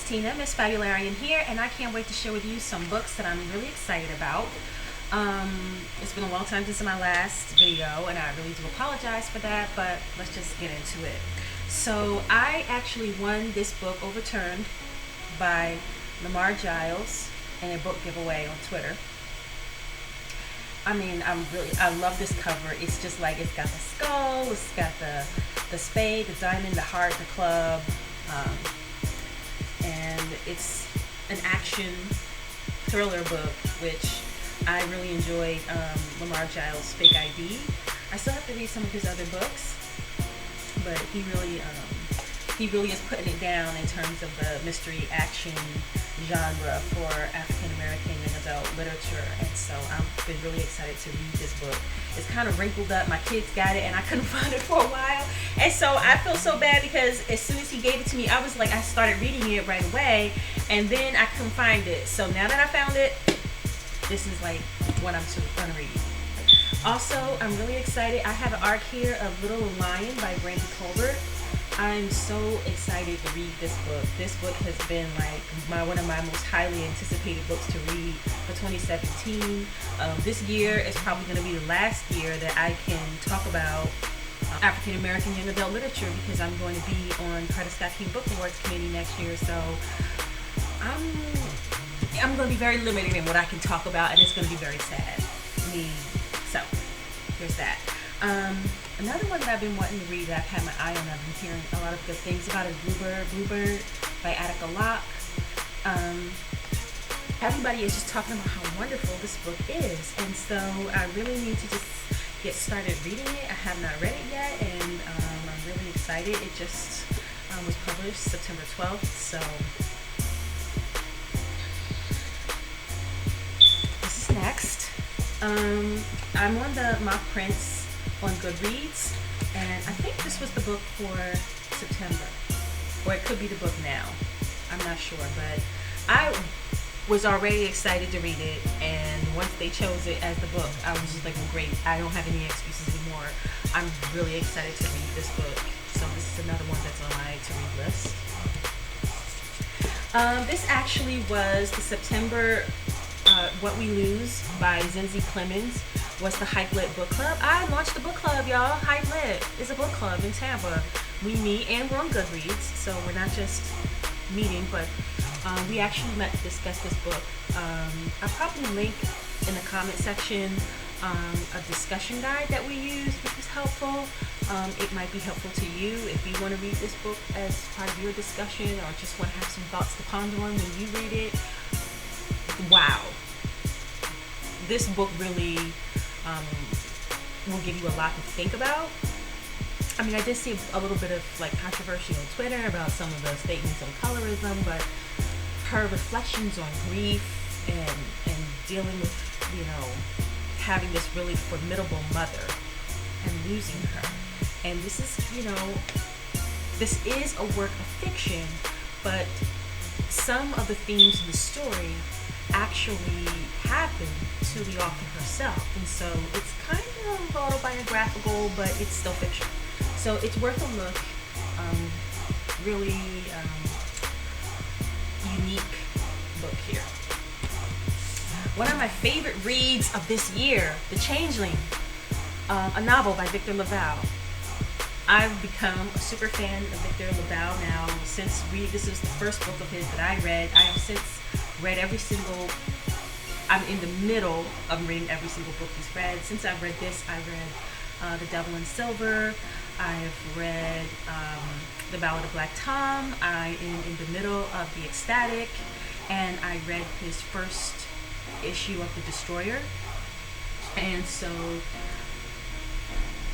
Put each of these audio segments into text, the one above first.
it's Tina, Miss Fabularian here, and I can't wait to share with you some books that I'm really excited about. It's been a long time since my last video, and I really do apologize for that, but let's just get into it. So I actually won this book, Overturned, by Lamar, Giles, in a book giveaway on Twitter. I mean, I love this cover. It's just like, it's got the skull, it's got the spade, the diamond, the heart, the club, and it's an action thriller book, which I really enjoyed. Lamar Giles' Fake ID. I still have to read some of his other books, but he really is putting it down in terms of the mystery action genre for African American and adult literature, and so I've been really excited to read this book. It's kind of wrinkled up. My kids got it and I couldn't find it for a while, and so I feel so bad because as soon as he gave it to me, I was like, I started reading it right away, and then I couldn't find it. So now that I found it, this is like what I'm gonna read. Also, I'm really excited. I have an arc here of Little Lion by Brandy Colbert. I'm so excited to read this book. This book has been like one of my most highly anticipated books to read for 2017. This year is probably going to be the last year that I can talk about African American young adult literature, because I'm going to be on Carter Scott King Book Awards committee next year. So I'm going to be very limited in what I can talk about, and it's going to be very sad. So there's that. Another one that I've been wanting to read that I've had my eye on, I've been hearing a lot of good things about, is Bluebird by Attica, Locke. Everybody is just talking about how wonderful this book is, and so I really need to just get started reading it. I have not read it yet, and I'm really excited. It just was published September 12th, so this is next. I'm on the mock prints on Goodreads, and I think this was the book for September, or it could be the book now. I'm not sure, but I was already excited to read it, and once they chose it as the book, I was just like, well, great, I don't have any excuses anymore. I'm really excited to read this book, so this is another one that's on my to-read list. This actually was the September What We Lose by Zinzi Clemmons was the Hype Lit book club. I launched the book club, y'all. Hype Lit is a book club in Tampa. We meet, and we're on Goodreads, so we're not just meeting, but we actually met to discuss this book. I'll probably link in the comment section a discussion guide that we used, which was helpful. It might be helpful to you if you want to read this book as part of your discussion, or just want to have some thoughts to ponder on when you read it. Wow. This book really will give you a lot to think about. I mean, I did see a little bit of like controversy on Twitter about some of the statements on colorism, but her reflections on grief and dealing with, having this really formidable mother and losing her. And this is, this is a work of fiction, but some of the themes in the story actually happened to the author herself, and so it's kind of autobiographical, but it's still fiction, so it's worth a look. Really unique book here. One of my favorite reads of this year, The Changeling, a novel by Victor Lavalle. I've become a super fan of Victor Lavalle now since this is the first book of his that I read. I have since read I'm in the middle of reading every single book he's read. Since I've read this, I read The Devil in Silver. I've read The Ballad of Black Tom. I am in the middle of The Ecstatic, and I read his first issue of The Destroyer. And so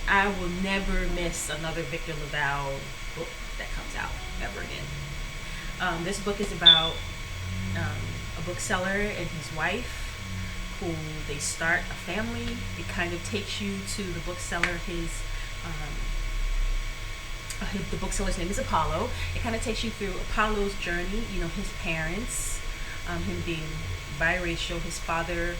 I will never miss another Victor Lavalle book that comes out ever again. This book is about a bookseller and his wife, who they start a family. It kind of takes you to the bookseller. The bookseller's name is Apollo. It kind of takes you through Apollo's journey. His parents, him being biracial. His father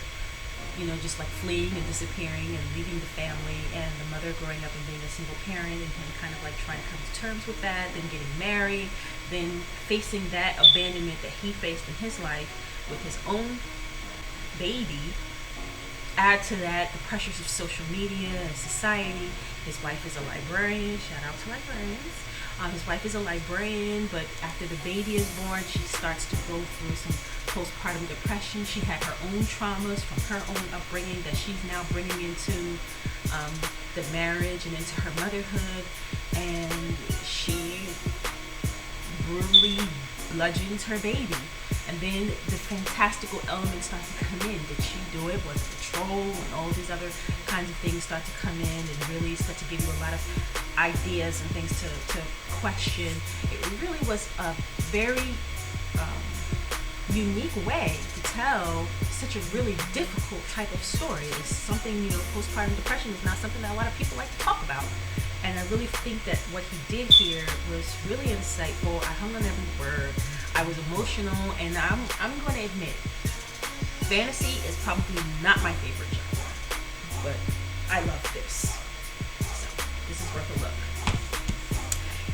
just like fleeing and disappearing and leaving the family, and the mother growing up and being a single parent, and him kind of like trying to come to terms with that, then getting married, then facing that abandonment that he faced in his life with his own baby. Add to that the pressures of social media and society. His wife is a librarian. Shout out to librarians. His wife is a librarian, but after the baby is born, she starts to go through some postpartum depression. She had her own traumas from her own upbringing that she's now bringing into the marriage and into her motherhood. And she brutally bludgeons her baby. And then the fantastical elements start to come in. Did she do it? Was it a troll? And all these other kinds of things start to come in and really start to give you a lot of ideas and things to question. It really was a very unique way to tell such a really difficult type of story. It's something, postpartum depression is not something that a lot of people like to talk about. And I really think that what he did here was really insightful. I hung on every word. I was emotional, and I'm going to admit, fantasy is probably not my favorite genre, but I love this. So this is worth a look.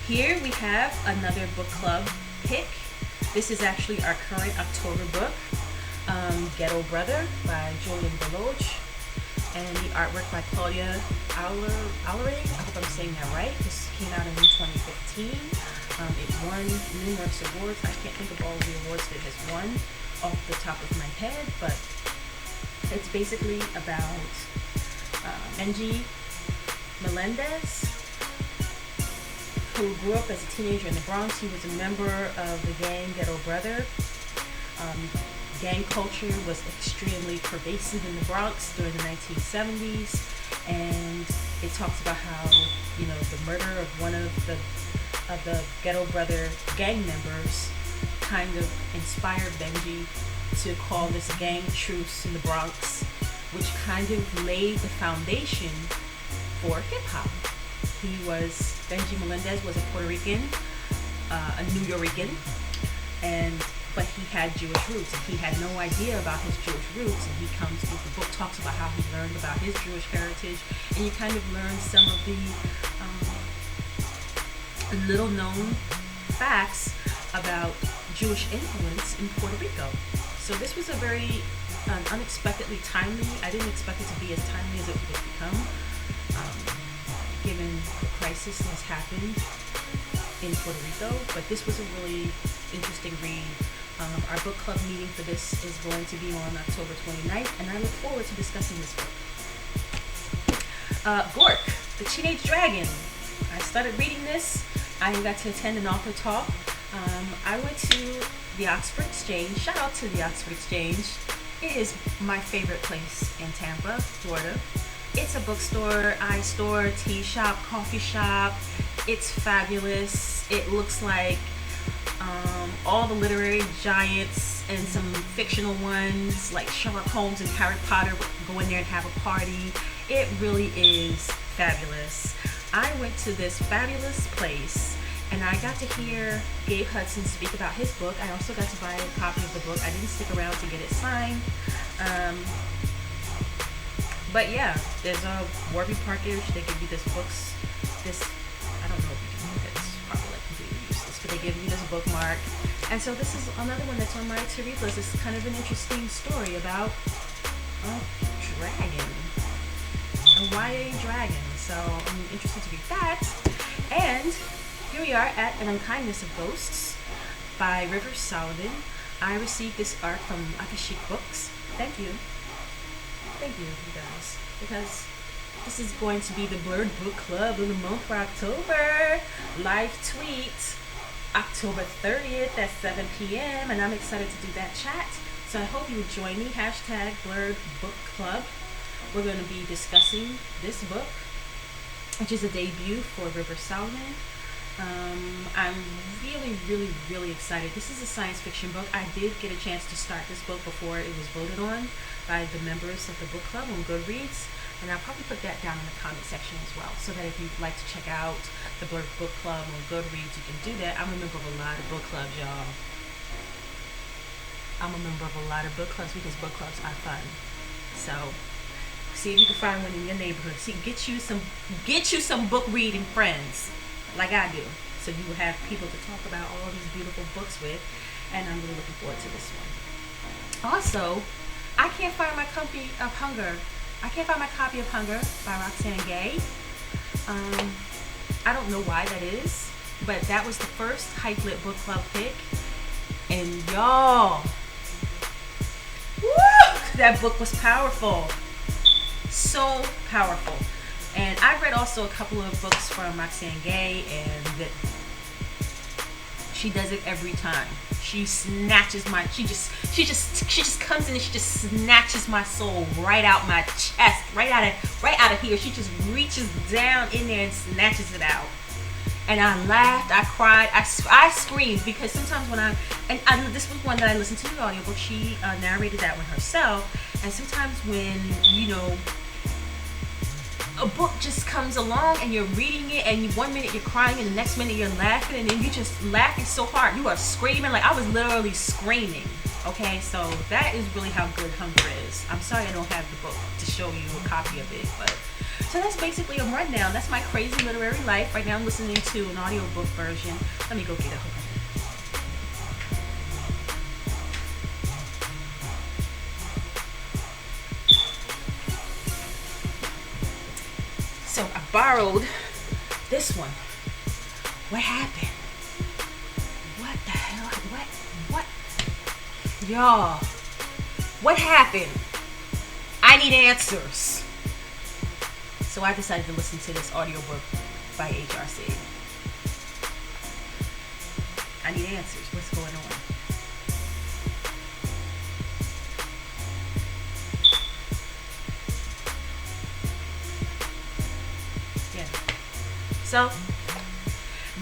Here we have another book club pick. This is actually our current October book, Ghetto Brother by Julian Volog, and the artwork by Claudia Aherling. I hope I'm saying that right. This came out in 2015. It won numerous awards. I can't think of all the awards that it has won off the top of my head, but it's basically about Benji Melendez, who grew up as a teenager in the Bronx. He was a member of the gang Ghetto Brother. Gang culture was extremely pervasive in the Bronx during the 1970s, and it talks about how the murder of one of the Ghetto Brother gang members kind of inspired Benji to call this gang truce in the Bronx, which kind of laid the foundation for hip hop. Benji Melendez was a Puerto Rican, a New Yorican, but he had Jewish roots, and he had no idea about his Jewish roots. And the book talks about how he learned about his Jewish heritage, and you kind of learn some of the little known facts about Jewish influence in Puerto Rico. So this was a very unexpectedly timely. I didn't expect it to be as timely as it would become, given the crisis that has happened in Puerto Rico. But this was a really interesting read. Our book club meeting for this is going to be on October 29th, and I look forward to discussing this book. Gork, the Teenage Dragon. I started reading this. I got to attend an author talk. I went to the Oxford Exchange. Shout out to the Oxford Exchange. It is my favorite place in Tampa, Florida. It's a bookstore, eye store, tea shop, coffee shop. It's fabulous. It looks like all the literary giants and some fictional ones like Sherlock Holmes and Harry Potter go in there and have a party. It really is fabulous. I went to this fabulous place and I got to hear Gabe Hudson speak about his book. I also got to buy a copy of the book. I didn't stick around to get it signed. But yeah, there's a Warby Parkage. They give you this books. I don't know if you can read it. It's probably like completely useless, but they give you this bookmark. And so this is another one that's on my to read list. It's kind of an interesting story about a dragon, a YA dragon. So I'm interested to read that. And here we are at An Unkindness of Ghosts by River Solomon. I received this art from Attica Books. Thank you. Thank you, you guys, because this is going to be the Blurred Book Club in the month for October. Live tweet October 30th at 7 p.m. and I'm excited to do that chat. So I hope you join me. Hashtag Blurred Book Club. We're going to be discussing this book, which is a debut for River Solomon. I'm really excited. This is a science fiction book. I did get a chance to start this book before it was voted on by the members of the book club on Goodreads, and I'll probably put that down in the comment section as well, so that if you'd like to check out the Blurred Book Club on Goodreads, you can do that. I'm a member of a lot of book clubs, y'all. I'm a member of a lot of book clubs because book clubs are fun. So see if you can find one in your neighborhood. See, get you some book reading friends, like I do, so you will have people to talk about all these beautiful books with. And I'm really looking forward to this one. Also, I can't find my copy of Hunger. I can't find my copy of Hunger by Roxane Gay. I don't know why that is, but that was the first Hype Lit Book Club pick. And y'all, woo, that book was powerful. So powerful. And I read also a couple of books from Roxane Gay, and that she does it every time. She snatches she just comes in and she just snatches my soul right out my chest, right out of here. She just reaches down in there and snatches it out. And I laughed, I cried, I screamed, because sometimes when this was one that I listened to the audiobook. She narrated that one herself. And sometimes when, you know, a book just comes along and you're reading it, and 1 minute you're crying and the next minute you're laughing, and then you just laughing so hard you are screaming. Like, I was literally screaming. Okay, so that is really how good Hunger is. I'm sorry I don't have the book to show you a copy of it, but so that's basically a rundown. That's my crazy literary life. Right now I'm listening to an audiobook version. Let me go get it. So I borrowed this one. What happened? What the hell? What? Y'all, what happened? I need answers. So I decided to listen to this audiobook by HRC. I need answers. What's going on? So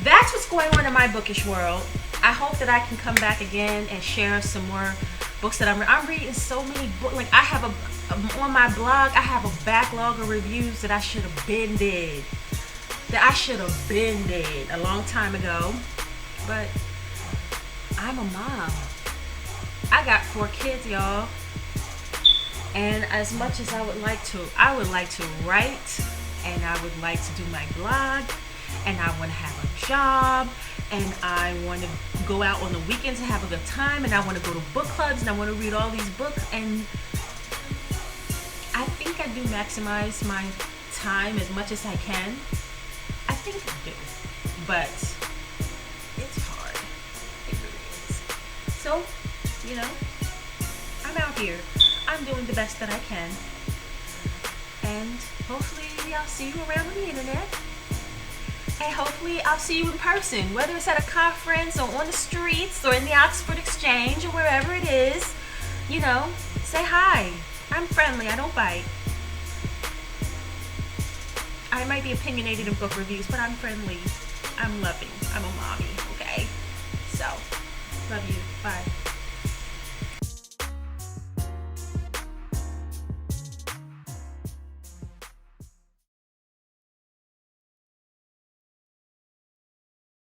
that's what's going on in my bookish world. I hope that I can come back again and share some more books that I'm reading. So many books. Like, I have on my blog, I have a backlog of reviews that I should have been did. A long time ago. But I'm a mom. I got 4 kids, y'all. And as much as I would like to write, and I would like to do my blog, and I want to have a job, and I want to go out on the weekends and have a good time, and I want to go to book clubs, and I want to read all these books, and I think I do maximize my time as much as I can. I think I do, but it's hard. It really is. So, you know, I'm out here. I'm doing the best that I can, and hopefully I'll see you around on the internet, and hopefully I'll see you in person, whether it's at a conference or on the streets or in the Oxford Exchange or wherever it is. You know, say hi. I'm friendly. I don't bite. I might be opinionated in book reviews, but I'm friendly. I'm loving. I'm a mommy, okay? So, love you. Bye.